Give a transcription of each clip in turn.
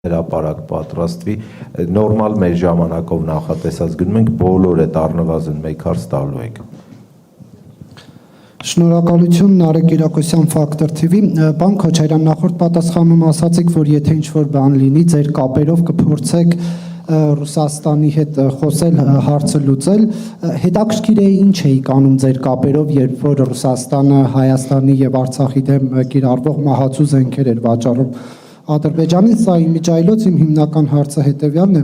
հրապարակ պատրաստվի, նորմալ մեր ժամանակով նախատեսած գնում ենք, բոլոր այդ առնվազն մեկ հարց տալու եք։ Շնորհակալություն Նարեկ Կիրակոսյան Factor TV, Պարոն Քոչարյան, նախորդ պատասխանում ասացիք, որ եթե ինչ-որ բան լինի, ձեր կապերով կփորձեք Ռուսաստանի հետ խոսել, հարցը լուծել, հետաքրքիր է ինչ էիք անում ձեր կապերով, երբ որ Ռուսաստանը Հայաստանի եւ Արցախի դեմ կիրառվող մահացու զենքեր էր վաճառում Ադրբեջանին, սա իմիջայլոց իմ հիմնական հարցը հետևյալն է,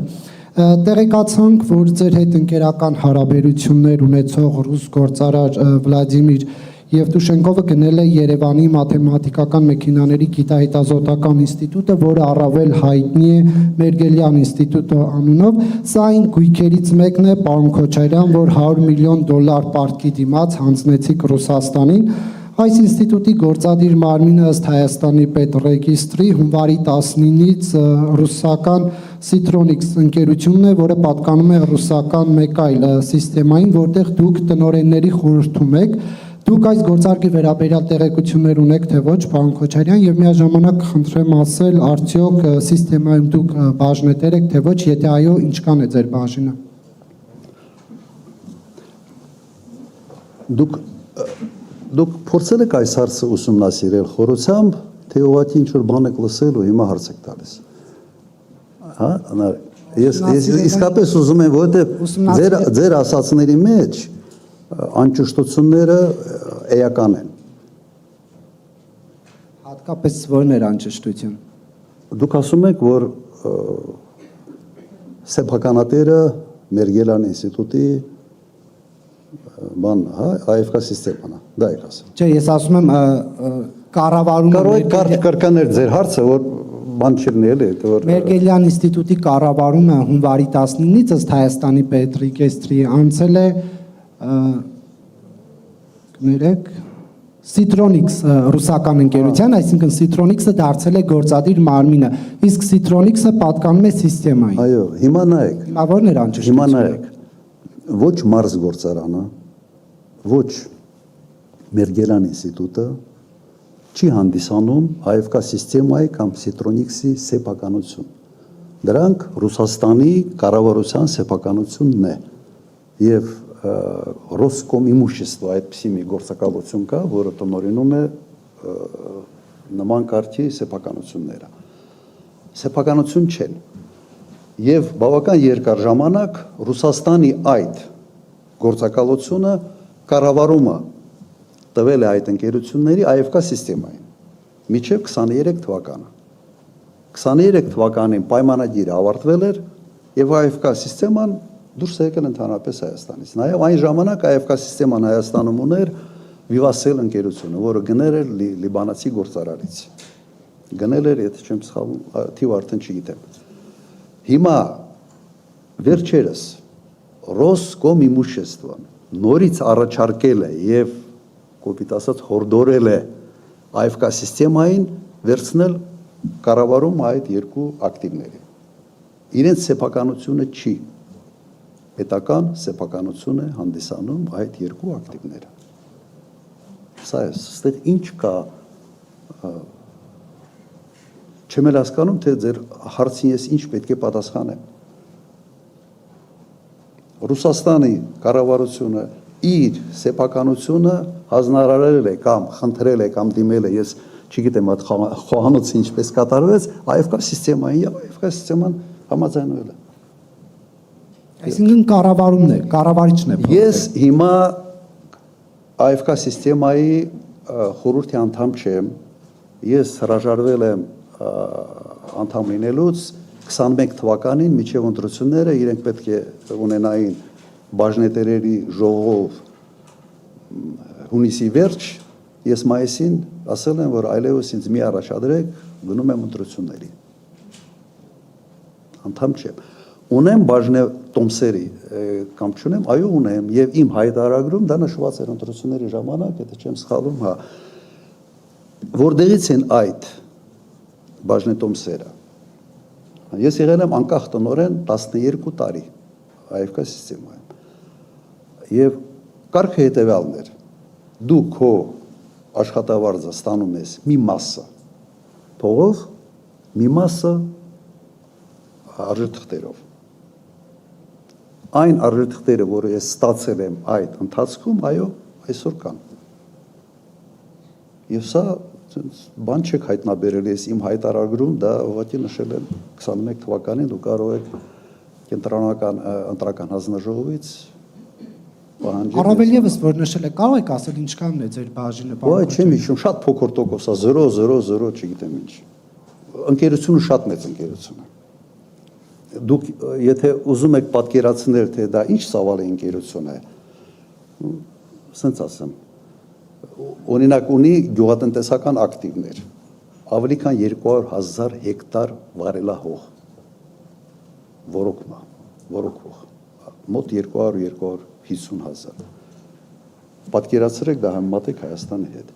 տեղեկացանք, որ ձեր հետ ընկերական հարաբերություններ ունեցող ռուս գործարար Վլադիմիր Եվտուշենկովը գնել է Երևանի մաթեմատիկական մեքենաների գիտահետազոտական ինստիտուտը, որը առավել հայտնի է Մերգելյան ինստիտուտը անունով, սա այն գույքերից մեկն է, պարոն Քոչարյան, որ $100 միլիոն պարտքի դիմաց հանձնեցիք Ռուսաստանին, այս ինստիտուտի գործադիր մարմինը ըստ Հայաստանի պետռեգիստրի հունվարի 19-ից ռուսական Citronics ընկերությունն է, որը պատկանում է ռուսական մեկ այլ սիստեմային, որտեղ դուք տնօրենների խորհրդում եք, դուք այս գործարքի վերաբերյալ տեղեկություններ ունեք, թե ոչ, պարոն Քոչարյան, եւ միաժամանակ խնդրեմ ասել, արդյոք սիստեմայում դուք բաժնետեր եք, թե ոչ, եթե այո, ինչքան է ձեր բաժինը։ Դուք փորձել եք այս հարցը ուսումնասիրել խորությամբ, թե ուղղակի ինչ-որ բան եք լսել ու հիմա հարց եք տալիս։ Հա, ես իսկապես ուզում եմ, որովհետև ձեր ասածների մեջ անճշտությունները էական են։ Հատկապես ո՞րն էր անճշտություն։ Դուք ասում եք, որ սեփականատերը Մերգելյան ինստիտուտի բան, հա, AFK սիստեման է, դա եք ասում։ Չէ, ես ասում եմ կառավարումը Կարող է կրկնել ձեր հարցը, որ բան չլինի էլի, որ Մերգելյան ինստիտուտի կառավարումը հունվարի 19-ից ըստ Հայաստանի պետռեգիստրի անցել է կներեք Citronics ռուսական ընկերության, այսինքն Citronics-ը դարձել է գործադիր մարմինը, իսկ Citronics-ը պատկանում է սիստեմային։ Այո, հիմա նայեք։ Հիմա ո՞րն էր անճշտությունը։ Հիմա նայեք։ Ոչ Մարս գործարանը, ոչ Մերգելյան ինստիտուտը չի հանդիսանում AFK սիստեմայի կամ Citronics-ի սեփականություն։ Դրանք Ռուսաստանի կառավարության սեփականությունն է։ Եվ Ռոսկոմ իմущество այդպիսի մի գործակալություն կա, որը տնօրինում է նման կարգի սեփականությունները։ Սեփականություն չեն։ Եվ բավական երկար ժամանակ Ռուսաստանի այդ գործակալությունը կառավարումը տվել է այդ ընկերությունների AFK սիստեմային մինչև 23 թվականը։ 23 թվականին պայմանագիրը ավարտվել էր եւ AFK սիստեման դուրս եկել ընդհանրապես Հայաստանից։ Նաեւ այն ժամանակ AFK սիստեման Հայաստանում ուներ Vivasel ընկերությունը, որը գնել էր լիբանացի գործարարից։ Գնել էր, եթե չեմ սխալվում, թիվ արդեն չգիտեմ։ Հիմա վերջերս Ռոսկոմ իմуществոն նորից առաջարկել է եւ կոպիտ ասած հորդորել է AFK սիստեմային վերցնել կառավարում այդ երկու ակտիվների։ Իրենց սեփականությունը չի պետական սեփականություն է հանդիսանում այդ երկու ակտիվները։ Սա է, ստեղ ինչ կա չեմ էլ հասկանում, թե ձեր հարցին ես ինչ պետք է պատասխանեմ։ Ռուսաստանի կառավարությունը իր սեփականությունը հանձնարարել է կամ խնդրել է կամ դիմել է, ես չգիտեմ այդ խոհանոցը ինչպես կատարվեց, AFK սիստեմային եւ AFK սիստեման համաձայնվել է։ Այսինքն կառավարումն է, կառավարիչն է։ Ես հիմա AFK սիստեմայի խորհրդի անդամ չեմ, ես հրաժարվել եմ անդամ լինելուց 21 թվականին միջև ընտրությունները իրենք պետք է ունենային բաժնետերերի ժողով հունիսի վերջ, ես մայիսին ասել եմ, որ այլևս ինձ մի առաջադրեք, գնում եմ ընտրությունների։ Անդամ չեմ։ Ունեմ բաժնետոմսերի կամ չունեմ, այո ունեմ, եւ իմ հայտարարագրում դա նշված էր ընտրությունների ժամանակ, եթե չեմ սխալվում, հա։ Որտեղից են այդ բաժնետոմսերը։ Ես եղել եմ անկախ տնօրեն 12 տարի AFK սիստեմայում։ Եվ կարգը հետևյալն էր. դու քո աշխատավարձը ստանում ես մի մասը փողով, մի մասը արժեթղթերով։ Այն արժեթղթերը, որը ես ստացել եմ այդ ընթացքում, այո, այսօր կան։ Եվ սա բան չեք հայտնաբերել, ես իմ հայտարարում դա ուղղակի նշել եմ 21 թվականին, դու կարող եք կենտրոնական ընտրական հանձնաժողովից պահանջել։ Առավել եւս որ նշել է, կարող եք ասել ինչքանն է ձեր բաժինը։ Ոայ, չեմ հիշում, շատ փոքր տոկոս է, 0.00, չգիտեմ ինչ։ Ընկերությունը շատ մեծ ընկերություն է։ Դուք եթե ուզում եք պատկերացնել, թե դա ինչ ծավալի ընկերություն է, ասենց ասեմ, օրինակ ունի գյուղատնտեսական ակտիվներ, ավելի քան 200,000 հեկտար վարելահող, որոքվող, մոտ 200-250,000։ Պատկերացրեք դա համեմատեք Հայաստանի հետ։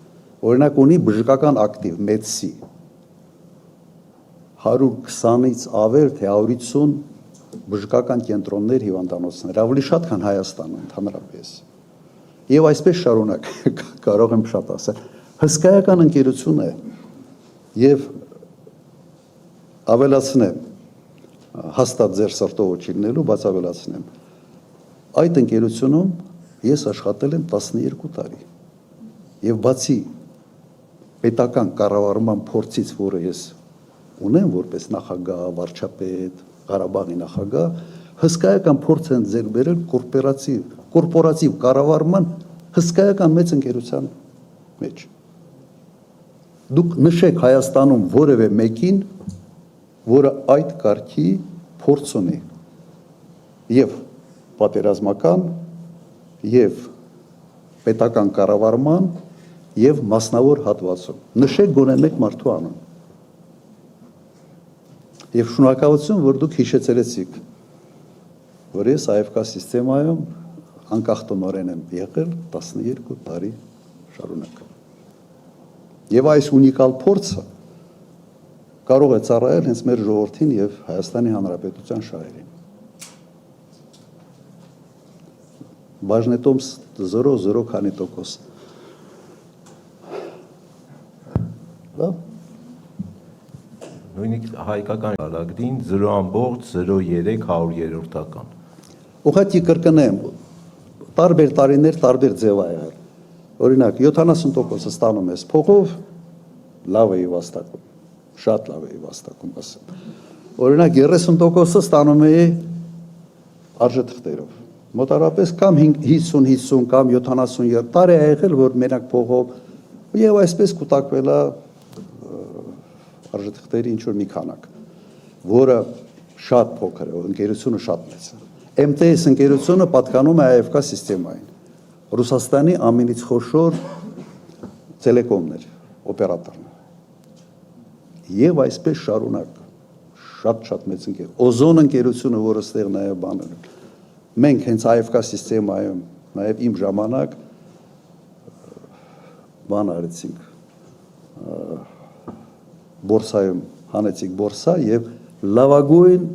Օրինակ ունի բժշկական ակտիվ, մեդսի, 120-ից ավել, թե 150 բժշկական կենտրոններ, հիվանդանոցներ, ավելի շատ, քան Հայաստանը ընդհանրապես։ Եվ այսպես շարունակ, կարող եմ շատ ասել, հսկայական ընկերություն է եւ ավելացնեմ, հաստատ ձեր սրտով չի լինելու, բայց ավելացնեմ, այդ ընկերությունում ես աշխատել եմ 12 տարի եւ բացի պետական կառավարման փորձից, որը ես ունեմ որպես նախագահ, վարչապետ, Ղարաբաղի նախագահ, հսկայական փորձ են ձեռք բերել կորպորատիվ կառավարման հսկայական մեծ ընկերության մեջ։ Դուք նշեք Հայաստանում որևէ մեկին, որը այդ կարգի փորձ ունի եւ պատերազմական եւ պետական կառավարման եւ մասնավոր հատվածում։ Նշեք գոնե մեկ մարդու անուն։ Եվ շնորհակալություն, որ դուք հիշեցրեցիք, որ ես AFK սիստեմայում անկախ տնօրեն եմ եղել 12 տարի շարունակ։ Եվ այս ունիկալ փորձը կարող է ծառայել հենց մեր ժողովրդին եւ Հայաստանի Հանրապետության շահերին։ Բաժնետոմս 0.0 քանի տոկոս։ Լավ։ Նույնիսկ հայկական լագդին 0.03%։ Ուղղակի կրկնեմ, տարբեր տարիներ տարբեր ձև ա եղել։ Օրինակ 70% ստանում ես փողով, լավ էի վաստակում, շատ լավ էի վաստակում ասեմ։ Օրինակ 30% ստանում էի արժեթղթերով։ Մոտարապես կամ 50-50 կամ 70 տարի ա եղել, որ մենակ փողով եւ այսպես կուտակվել է արժեթղթերի ինչ որ մի քանակ, որը շատ փոքր է, ընկերությունը շատ մեծ է։ MTS ընկերությունը պատկանում է AFK սիստեմային։ Ռուսաստանի ամենից խոշոր տելեկոմներ, օպերատորն է։ Եվ այսպես շարունակ, շատ մեծ ընկեր։ Օզոն ընկերությունը, որը ստեղ նաև բաներ է։ Մենք հենց AFK սիստեմայում, նաև իմ ժամանակ բան արեցինք, բորսայում հանեցինք բորսա եւ լավագույն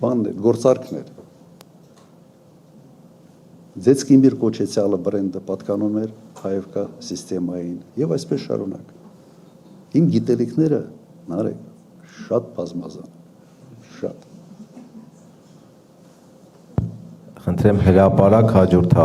բաններ, գործարքներ։ Ձեցկիմիր կոչեցյալը բրենդը պատկանում էր AFK սիստեմային եւ այսպես շարունակ։ Իմ գիտելիքները, նարեկ, շատ բազմազան, շատ։ Խնդրեմ հրապարակ հաջորդ